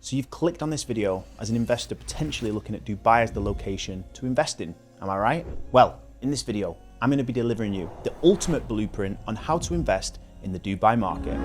So you've clicked on this video as an investor potentially looking at Dubai as the location to invest in, am I right? Well, in this video, I'm going to be delivering you the ultimate blueprint on how to invest in the Dubai market.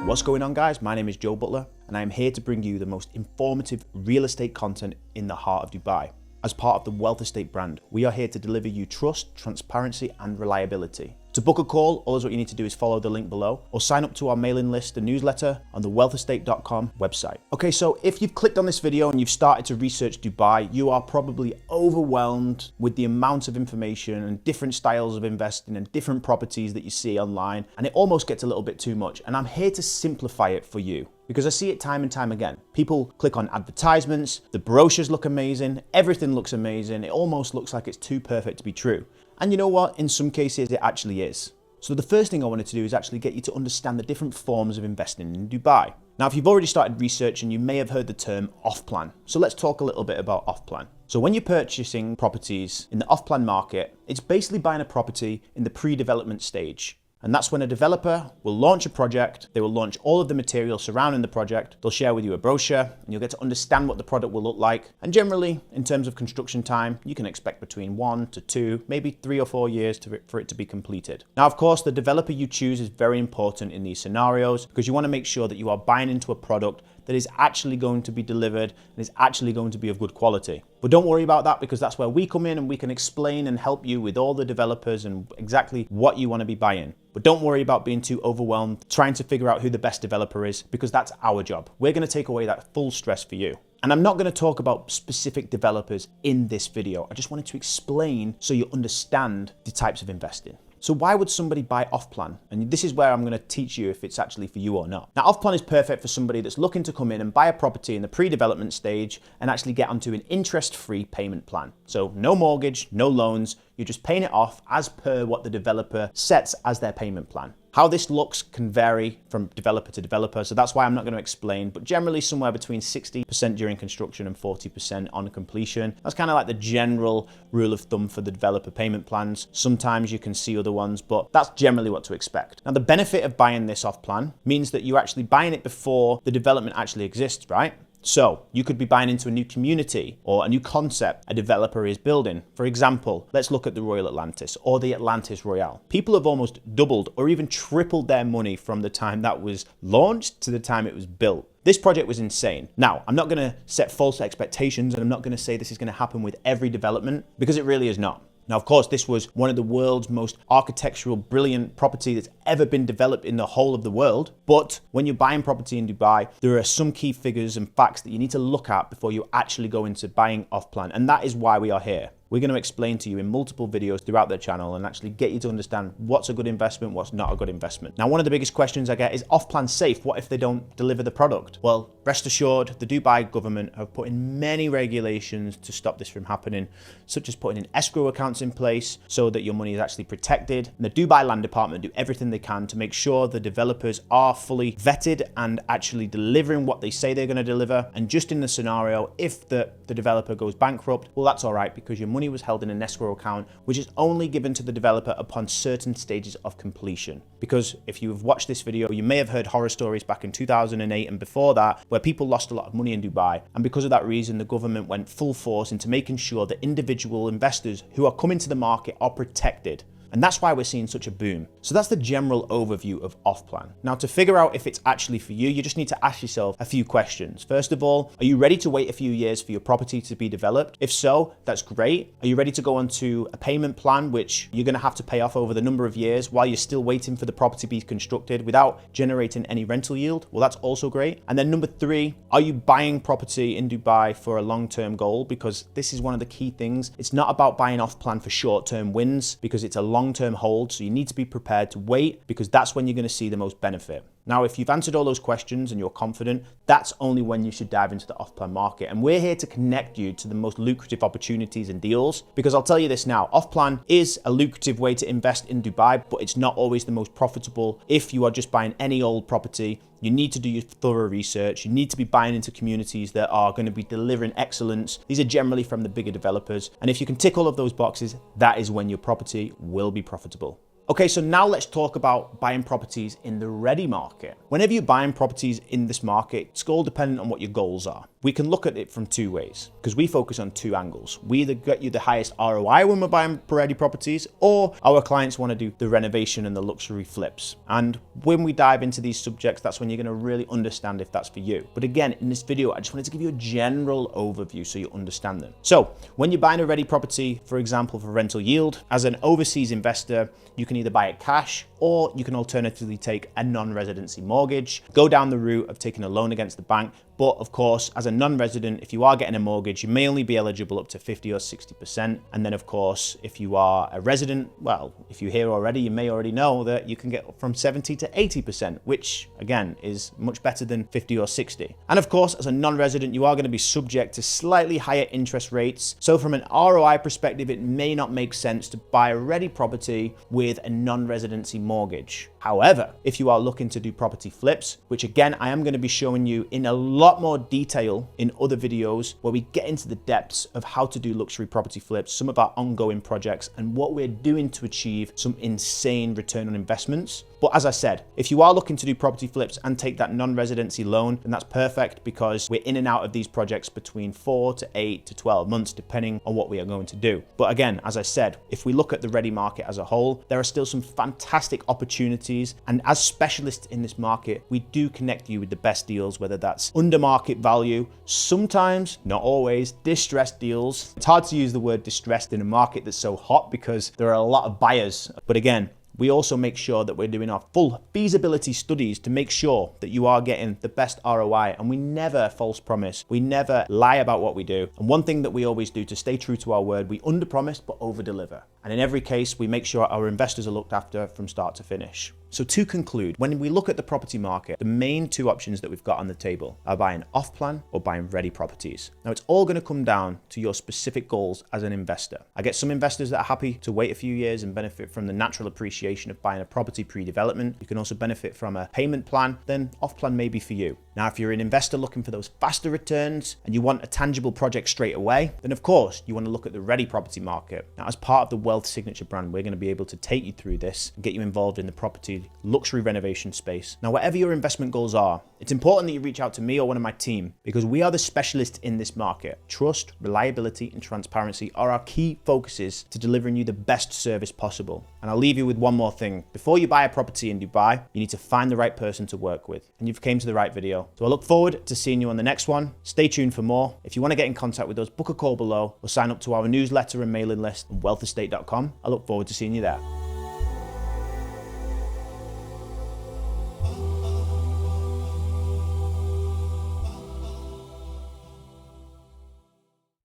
What's going on, guys? My name is Joe Butler and I am here to bring you the most informative real estate content in the heart of Dubai. As part of the Wealth Estate brand, we are here to deliver you trust, transparency and reliability. To book a call, all what you need to do is follow the link below or sign up to our mailing list and newsletter on the wealthestate.com website. Okay, so if you've clicked on this video and you've started to research Dubai, you are probably overwhelmed with the amount of information and different styles of investing and different properties that you see online, and it almost gets a little bit too much. And I'm here to simplify it for you, because I see it time and time again. People click on advertisements, the brochures look amazing, everything looks amazing, it almost looks like it's too perfect to be true. And you know what? In some cases, it actually is. So the first thing I wanted to do is actually get you to understand the different forms of investing in Dubai. Now, if you've already started researching, you may have heard the term off-plan. So let's talk a little bit about off-plan. So when you're purchasing properties in the off-plan market, it's basically buying a property in the pre-development stage. And that's when a developer will launch a project, they will launch all of the material surrounding the project, they'll share with you a brochure, and you'll get to understand what the product will look like. And generally, in terms of construction time, you can expect between 1 to 2, maybe 3 or 4 years for it to be completed. Now, of course, the developer you choose is very important in these scenarios because you want to make sure that you are buying into a product that is actually going to be delivered and is actually going to be of good quality. But don't worry about that, because that's where we come in and we can explain and help you with all the developers and exactly what you want to be buying. But don't worry about being too overwhelmed trying to figure out who the best developer is, because that's our job. We're going to take away that full stress for you. And I'm not going to talk about specific developers in this video. I just wanted to explain so you understand the types of investing. So why would somebody buy off-plan? And this is where I'm going to teach you if it's actually for you or not. Now, off-plan is perfect for somebody that's looking to come in and buy a property in the pre-development stage and actually get onto an interest-free payment plan. So no mortgage, no loans, you're just paying it off as per what the developer sets as their payment plan. How this looks can vary from developer to developer, so that's why I'm not going to explain, but generally somewhere between 60% during construction and 40% on completion. That's kind of like the general rule of thumb for the developer payment plans. Sometimes you can see other ones, but that's generally what to expect. Now, the benefit of buying this off plan means that you're actually buying it before the development actually exists, right? So you could be buying into a new community or a new concept a developer is building. For example, let's look at the Royal Atlantis or the Atlantis Royale. People have almost doubled or even tripled their money from the time that was launched to the time it was built. This project was insane. Now, I'm not going to set false expectations and I'm not going to say this is going to happen with every development, because it really is not. Now, of course, this was one of the world's most architectural, brilliant property that's ever been developed in the whole of the world. But when you're buying property in Dubai, there are some key figures and facts that you need to look at before you actually go into buying off-plan. And that is why we are here. We're going to explain to you in multiple videos throughout the channel and actually get you to understand what's a good investment, what's not a good investment. Now, one of the biggest questions I get is off-plan safe? What if they don't deliver the product? Well, rest assured, the Dubai government have put in many regulations to stop this from happening, such as putting in escrow accounts in place so that your money is actually protected. And the Dubai Land Department do everything they can to make sure the developers are fully vetted and actually delivering what they say they're going to deliver. And just in the scenario, if the developer goes bankrupt, well, that's all right, because your money was held in an escrow account, which is only given to the developer upon certain stages of completion. Because if you've watched this video, you may have heard horror stories back in 2008 and before that, where people lost a lot of money in Dubai. And because of that reason, the government went full force into making sure that individual investors who are coming to the market are protected. And that's why we're seeing such a boom. So that's the general overview of off-plan. Now, to figure out if it's actually for you, you just need to ask yourself a few questions. First of all, are you ready to wait a few years for your property to be developed? If so, that's great. Are you ready to go onto a payment plan, which you're going to have to pay off over the number of years while you're still waiting for the property to be constructed without generating any rental yield? Well, that's also great. And then number 3, are you buying property in Dubai for a long-term goal? Because this is one of the key things. It's not about buying off-plan for short-term wins, because it's a long-term hold. So you need to be prepared to wait, because that's when you're going to see the most benefit. Now, if you've answered all those questions and you're confident, that's only when you should dive into the off-plan market. And we're here to connect you to the most lucrative opportunities and deals, because I'll tell you this now, off-plan is a lucrative way to invest in Dubai, but it's not always the most profitable. If you are just buying any old property, you need to do your thorough research. You need to be buying into communities that are going to be delivering excellence. These are generally from the bigger developers. And if you can tick all of those boxes, that is when your property will be profitable. Okay, so now let's talk about buying properties in the ready market. Whenever you're buying properties in this market, it's all dependent on what your goals are. We can look at it from two ways because we focus on two angles. We either get you the highest ROI when we're buying ready properties, or our clients want to do the renovation and the luxury flips. And when we dive into these subjects, that's when you're going to really understand if that's for you. But again, in this video, I just wanted to give you a general overview so you understand them. So when you're buying a ready property, for example, for rental yield, as an overseas investor, you can either buy it cash or you can alternatively take a non-residency mortgage, go down the route of taking a loan against the bank. But of course, as a non-resident, if you are getting a mortgage, you may only be eligible up to 50 or 60%. And then of course, if you are a resident, well, if you're here already, you may already know that you can get from 70 to 80%, which again is much better than 50 or 60. And of course, as a non-resident, you are going to be subject to slightly higher interest rates. So from an ROI perspective, it may not make sense to buy a ready property with a non-residency mortgage. However, if you are looking to do property flips, which again, I am going to be showing you in a lot more detail in other videos where we get into the depths of how to do luxury property flips, some of our ongoing projects, and what we're doing to achieve some insane return on investments. But as I said, if you are looking to do property flips and take that non-residency loan, then that's perfect because we're in and out of these projects between 4 to 8 to 12 months, depending on what we are going to do. But again, as I said, if we look at the ready market as a whole, there are still some fantastic opportunities. And as specialists in this market, we do connect you with the best deals, whether that's under market value, sometimes, not always, distressed deals. It's hard to use the word distressed in a market that's so hot because there are a lot of buyers. But again, we also make sure that we're doing our full feasibility studies to make sure that you are getting the best ROI, and we never false promise. We never lie about what we do. And one thing that we always do to stay true to our word, we under promise but over deliver. And in every case, we make sure our investors are looked after from start to finish. So to conclude, when we look at the property market, the main two options that we've got on the table are buying off-plan or buying ready properties. Now it's all going to come down to your specific goals as an investor. I get some investors that are happy to wait a few years and benefit from the natural appreciation of buying a property pre-development. You can also benefit from a payment plan, then off-plan may be for you. Now, if you're an investor looking for those faster returns and you want a tangible project straight away, then of course you want to look at the ready property market. Now, as part of the Wealth Signature brand, we're going to be able to take you through this and get you involved in the property luxury renovation space. Now, whatever your investment goals are, it's important that you reach out to me or one of my team because we are the specialists in this market. Trust, reliability, and transparency are our key focuses to delivering you the best service possible. And I'll leave you with one more thing. Before you buy a property in Dubai, you need to find the right person to work with. And you've came to the right video. So I look forward to seeing you on the next one. Stay tuned for more. If you want to get in contact with us, book a call below or sign up to our newsletter and mailing list on wealthestate.com. I look forward to seeing you there.